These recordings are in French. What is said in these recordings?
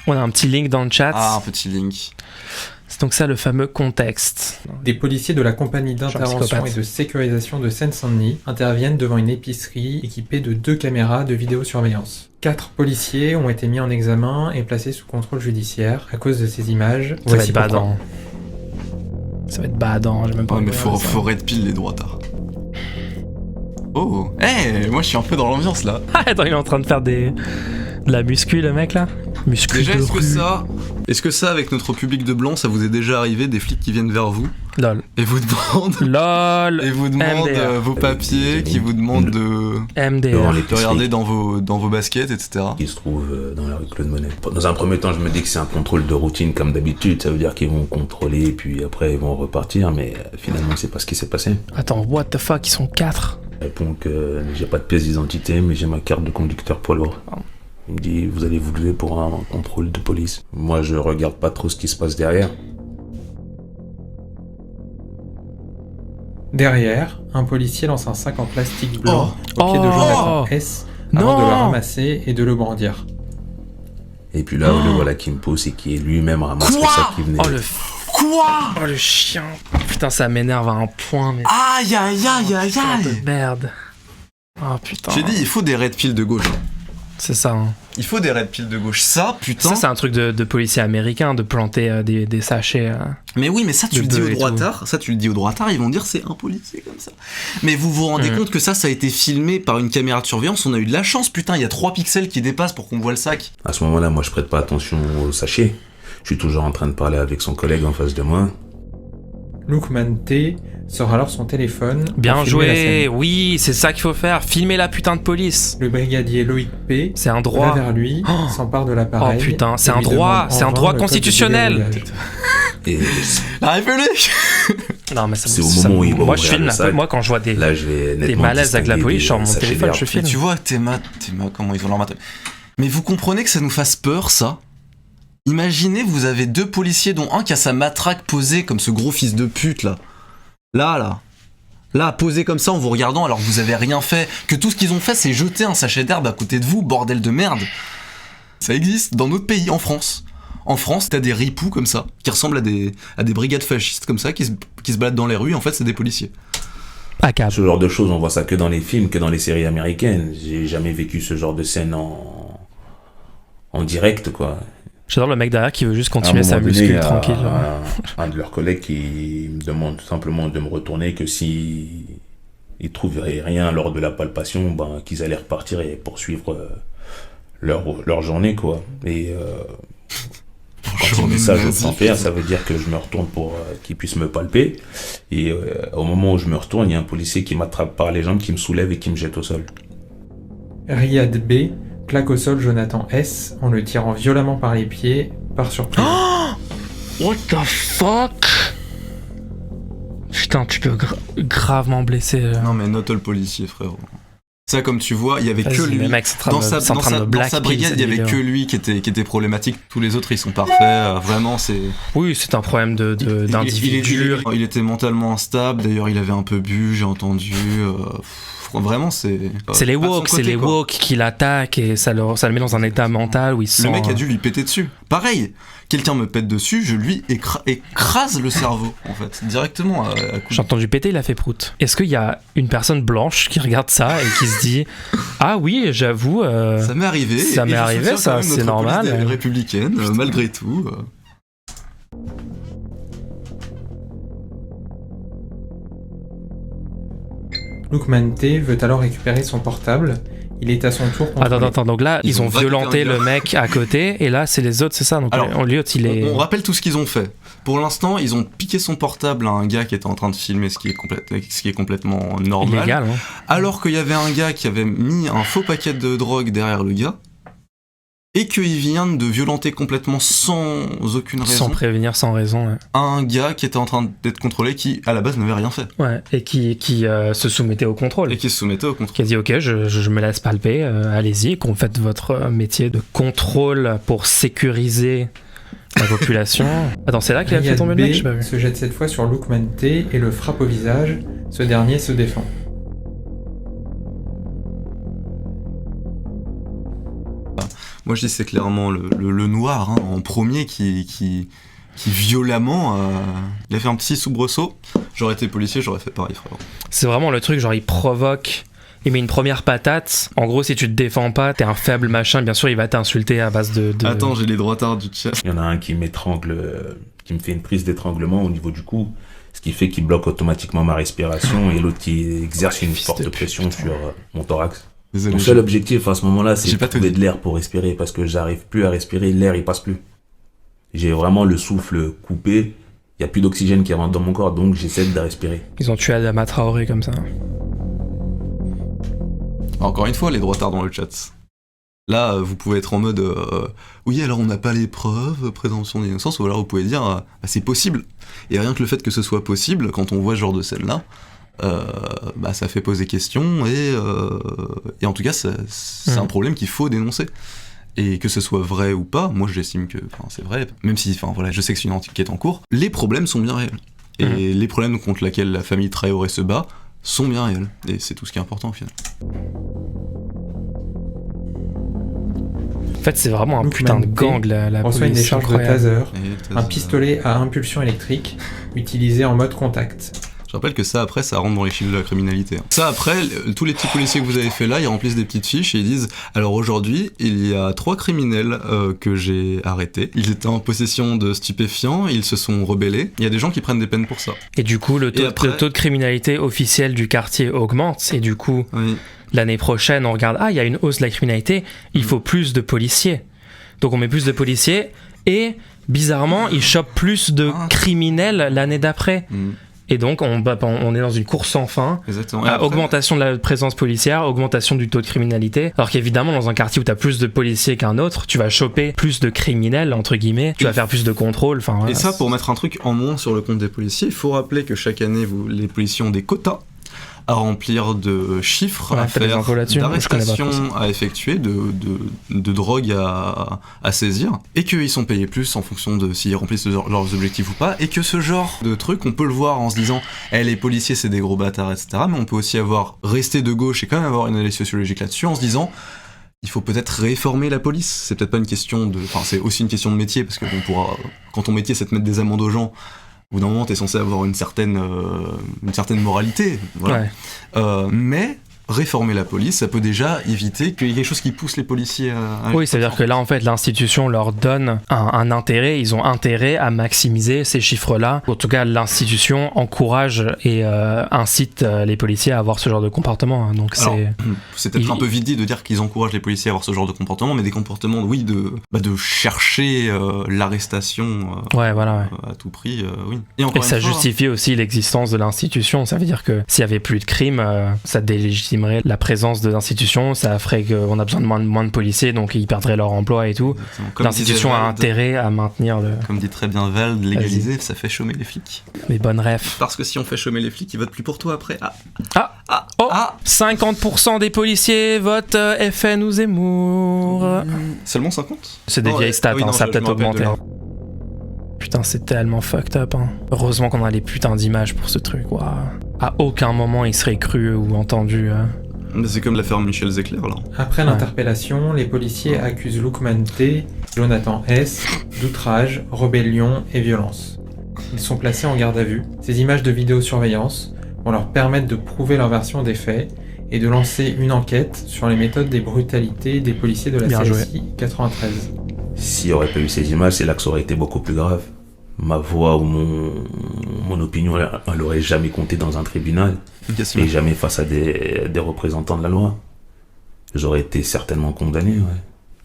On a un petit link dans le chat. Ah, un petit link. C'est donc ça le fameux contexte. Des policiers de la compagnie d'intervention et de sécurisation de Seine-Saint-Denis interviennent devant une épicerie équipée de 2 caméras de vidéosurveillance. 4 policiers ont été mis en examen et placés sous contrôle judiciaire à cause de ces images. Ça va être badant. Ça va être badant, j'ai même pas Ouais, mais faut red pill les droitards. Oh, moi je suis un peu dans l'ambiance là. Attends, il est en train de faire de la muscu le mec là. Muscu déjà, de est-ce que ça, avec notre public de blancs, ça vous est déjà arrivé, des flics qui viennent vers vous lol et vous demandent lol et vous demandent vos papiers, qui vous demandent de regarder dans vos baskets, etc. Qui se trouve dans la rue Claude Monet. Dans un premier temps, je me dis que c'est un contrôle de routine comme d'habitude, ça veut dire qu'ils vont contrôler puis après ils vont repartir, mais finalement c'est pas ce qui s'est passé. Attends, what the fuck, ils sont 4. Je réponds que j'ai pas de pièce d'identité, mais j'ai ma carte de conducteur poids lourd. Il me dit, vous allez vous lever pour un contrôle de police. Moi, je regarde pas trop ce qui se passe derrière. Derrière, un policier lance un sac en plastique blanc au pied de Jonathan S. avant de le ramasser et de le brandir. Et puis là, le voilà qui me pousse et qui est lui-même ramasse le sac qui venait. Quoi? Oh le chien. Putain, ça m'énerve à un point, mais... Aïe aïe aïe aïe aïe. Merde. Oh putain. J'ai dit, il faut des red pills de gauche. C'est ça. Hein. Il faut des red pills de gauche. Ça, putain. Ça, c'est un truc de policiers américains, de planter des sachets. Mais oui, mais ça, tu le dis aux droitards. Ça, tu le dis aux droitards, ils vont dire c'est un policier comme ça. Mais vous vous rendez compte que ça a été filmé par une caméra de surveillance. On a eu de la chance, putain. Il y a 3 pixels qui dépassent pour qu'on voit le sac. À ce moment-là, moi, je prête pas attention au sachet. Je suis toujours en train de parler avec son collègue en face de moi. Lookman T sort alors son téléphone. Bien joué, oui, c'est ça qu'il faut faire. Filmer la putain de police. Le brigadier Loïc P. C'est un droit. Va vers lui, s'empare de l'appareil. Oh putain, c'est un droit constitutionnel. Et la République. Non mais c'est au moment où il va moi je filme moi quand je vois des malaises avec la police, je sors mon téléphone, je filme. Tu vois, t'es comment ils ont leur matin. Mais vous comprenez que ça nous fasse peur, ça? Imaginez, vous avez 2 policiers, dont un qui a sa matraque posée comme ce gros fils de pute là. Là, posé comme ça en vous regardant alors que vous avez rien fait. Que tout ce qu'ils ont fait, c'est jeter un sachet d'herbe à côté de vous, bordel de merde. Ça existe dans notre pays, en France. En France, t'as des ripoux comme ça, qui ressemblent à des brigades fascistes comme ça, qui se baladent dans les rues, en fait, c'est des policiers. Ce genre de choses, on voit ça que dans les films, que dans les séries américaines. J'ai jamais vécu ce genre de scène en direct, quoi. J'adore le mec derrière qui veut juste continuer sa muscu tranquille. Un de leurs collègues qui me demande tout simplement de me retourner, que si ils trouvaient rien lors de la palpation, qu'ils allaient repartir et poursuivre leur journée, quoi. Et quand il me dit ça, je sens faire, ça veut dire que je me retourne pour qu'ils puissent me palper. Et au moment où je me retourne, il y a un policier qui m'attrape par les jambes, qui me soulève et qui me jette au sol. Riyad B plaque au sol Jonathan S en le tirant violemment par les pieds, par surprise. What the fuck? Putain, tu peux gravement blesser. Non mais note le policier, frérot. Ça, comme tu vois, il y avait que lui. Dans sa brigade, il y avait que lui qui était problématique. Tous les autres, ils sont parfaits. Vraiment, c'est. Oui, c'est un problème d'individu. Il était mentalement instable. D'ailleurs, il avait un peu bu, j'ai entendu. Vraiment, c'est les woke qui l'attaquent et ça le met dans un état mental où il se sent... Le mec a dû lui péter dessus. Pareil, quelqu'un me pète dessus, je lui écrase le cerveau, en fait, directement à coup. J'ai entendu péter, il a fait prout. Est-ce qu'il y a une personne blanche qui regarde ça et qui se dit ah oui, j'avoue, ça m'est arrivé, ça, c'est normal. Républicaine, malgré tout. Lookman T veut alors récupérer son portable. Il est à son tour contrôlé. Attends, donc là, ils ont violenté le mec à côté, et là, c'est les autres, c'est ça? Donc, alors, on rappelle tout ce qu'ils ont fait. Pour l'instant, ils ont piqué son portable à un gars qui était en train de filmer, ce qui est complètement normal. Illégal, hein. Alors qu'il y avait un gars qui avait mis un faux paquet de drogue derrière le gars, et qu'il vient de violenter complètement sans aucune raison. Sans prévenir, sans raison. Ouais. Un gars qui était en train d'être contrôlé, qui à la base n'avait rien fait. Ouais, et qui se soumettait au contrôle. Qui a dit ok, je me laisse palper, allez-y, qu'on fasse votre métier de contrôle pour sécuriser la population. Attends, c'est là qu'il a fait tomber le mec? J'ai pas vu. Se jette cette fois sur Lookman T et le frappe au visage. Ce dernier se défend. Moi je dis c'est clairement le noir, hein, en premier qui violemment il a fait un petit soubresaut. J'aurais été policier, j'aurais fait pareil, frère. C'est vraiment le truc, genre il provoque, il met une première patate. En gros, si tu te défends pas, t'es un faible machin, bien sûr il va t'insulter à base de... Attends, j'ai les droitards du chat. Il y en a un qui m'étrangle, qui me fait une prise d'étranglement au niveau du cou, ce qui fait qu'il bloque automatiquement ma respiration, et l'autre qui exerce une forte pression sur mon thorax. Désolé, mon seul objectif à ce moment-là, c'est de trouver de l'air pour respirer, parce que j'arrive plus à respirer, l'air il passe plus. J'ai vraiment le souffle coupé, il n'y a plus d'oxygène qui rentre dans mon corps, donc j'essaie de respirer. Ils ont tué Adama Traoré comme ça. Encore une fois, les droitards dans le chat. Là, vous pouvez être en mode oui, alors on n'a pas les preuves, présomption d'innocence, ou alors vous pouvez dire bah, c'est possible. Et rien que le fait que ce soit possible, quand on voit ce genre de scène-là, bah, ça fait poser question, et en tout cas, c'est un problème qu'il faut dénoncer. Et que ce soit vrai ou pas, moi j'estime que c'est vrai, même si voilà, je sais que c'est une enquête en cours, les problèmes sont bien réels. Et les problèmes contre lesquels la famille Traoré se bat sont bien réels. Et c'est tout ce qui est important au final. En fait, c'est vraiment un putain de gang, la police. Une décharge de taser, un pistolet à impulsion électrique, utilisé en mode contact. Je rappelle que ça, après, ça rentre dans les chiffres de la criminalité. Ça, après, tous les petits policiers que vous avez fait là, ils remplissent des petites fiches et ils disent « Alors aujourd'hui, il y a 3 criminels que j'ai arrêtés. Ils étaient en possession de stupéfiants, ils se sont rebellés. Il y a des gens qui prennent des peines pour ça. » Et du coup, le taux de criminalité officiel du quartier augmente. Et du coup, l'année prochaine, on regarde « Ah, il y a une hausse de la criminalité, il faut plus de policiers. » Donc on met plus de policiers et, bizarrement, ils chopent plus de criminels l'année d'après. Et donc, on est dans une course sans fin. Exactement. Après, augmentation de la présence policière, augmentation du taux de criminalité. Alors qu'évidemment, dans un quartier où tu as plus de policiers qu'un autre, tu vas choper plus de criminels, entre guillemets. Tu vas faire plus de contrôles. Voilà, et ça, pour mettre un truc en moins sur le compte des policiers, il faut rappeler que chaque année, les policiers ont des quotas à remplir de chiffres, à faire, d'arrestations à effectuer, de drogue à saisir, et qu'ils sont payés plus en fonction de s'ils remplissent leurs objectifs ou pas, et que ce genre de truc, on peut le voir en se disant les policiers c'est des gros bâtards, etc., mais on peut aussi rester de gauche et quand même avoir une analyse sociologique là-dessus en se disant il faut peut-être réformer la police. C'est peut-être pas une question de... Enfin, c'est aussi une question de métier, parce que quand ton métier c'est de mettre des amendes aux gens, au bout d'un moment, t'es censé avoir une certaine moralité, voilà. Mais réformer la police, ça peut déjà éviter qu'il y ait quelque chose qui pousse les policiers à... Oui, c'est-à-dire que là, en fait, l'institution leur donne un intérêt, ils ont intérêt à maximiser ces chiffres-là. En tout cas, l'institution encourage et incite les policiers à avoir ce genre de comportement. Donc c'est peut-être un peu vide de dire qu'ils encouragent les policiers à avoir ce genre de comportement, mais des comportements, oui, de chercher l'arrestation à tout prix, oui. Et ça justifie aussi l'existence de l'institution. Ça veut dire que s'il y avait plus de crimes, ça délégitimerait la présence de l'institution, ça ferait qu'on a besoin de moins de policiers, donc ils perdraient leur emploi et tout. L'institution a intérêt à maintenir le... Comme dit très bien Vald, légaliser, ça fait chômer les flics. Les bonnes refs. Parce que si on fait chômer les flics, ils votent plus pour toi après. 50% des policiers votent FN ou Zemmour. Seulement 50 ? C'est des vieilles stats, ça a peut-être augmenté. Putain, c'est tellement fucked up. Heureusement qu'on a les putains d'images pour ce truc. Wow. À aucun moment il serait cru ou entendu. C'est comme l'affaire Michel Zecler là. Après l'interpellation, les policiers accusent Loukman T, Jonathan S d'outrage, rébellion et violence. Ils sont placés en garde à vue. Ces images de vidéosurveillance vont leur permettre de prouver leur version des faits et de lancer une enquête sur les méthodes des brutalités des policiers de la CSI 93. S'il n'y aurait pas eu ces images, c'est là que ça aurait été beaucoup plus grave. Ma voix ou mon opinion, elle aurait jamais compté dans un tribunal et jamais face à des représentants de la loi. J'aurais été certainement condamné, ouais.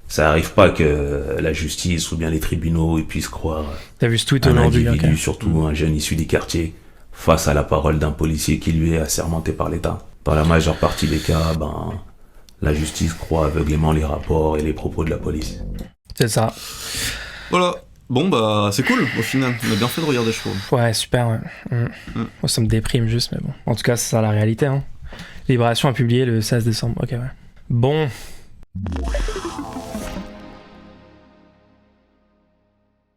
Ça arrive pas que la justice ou bien les tribunaux puissent croire un individu, surtout un jeune issu des quartiers, face à la parole d'un policier qui lui est assermenté par l'État. Dans la majeure partie des cas, la justice croit aveuglément les rapports et les propos de la police. C'est ça. Voilà. Bon c'est cool au final, on a bien fait de regarder, je trouve. Ouais, super, ouais. Moi ça me déprime juste, mais bon. En tout cas c'est ça la réalité. Libération a publié le 16 décembre, ok ouais. Bon.